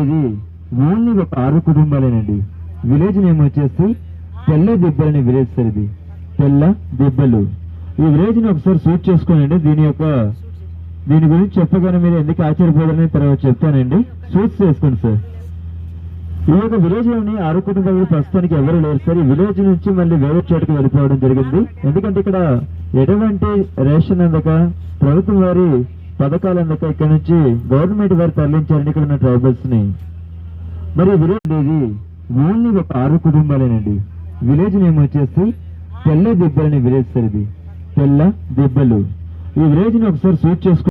ఇది ఓన్లీ ఒక 6 కుటుంబాలేనండి. Village name వచ్చేసి తెల్ల దిబ్బలు అనే విలేజ్ సార్. ఇది తెల్ల దిబ్బలు. ఈ విలేజ్ ని ఒకసారి సూట్ చేసుకోనండి. దీని గురించి చెప్పగానే మీరు ఎందుకు ఆశ్చర్యపోవాలని తర్వాత చెప్తానండి. సూట్ చేసుకోండి సార్. ఈ యొక్క విలేజ్ లోని 6 కుటుంబాలు ప్రస్తుతానికి ఎవరు లేరు సార్. ఈ విలేజ్ నుంచి మళ్ళీ వేరే చోటుకు వెళ్ళిపోవడం జరిగింది. ఎందుకంటే ఇక్కడ ఎటువంటి రేషన్ అందక, ప్రభుత్వం వారి పథకాలు అందక ఇక్కడ నుంచి గవర్నమెంట్ వారు తరలించారండి ఇక్కడ ఉన్న ట్రైబల్స్ ని. మరి విలేజ్ ఇది ఓన్లీ ఒక 6 కుటుంబాలేనండి. విలేజ్ నేమ్ వచ్చేసి తెల్ల దిబ్బలు అనే విలేజ్ సార్. ఇది తెల్ల దిబ్బలు. ఈ విలేజ్ ని ఒకసారి సూట్ చేసుకో.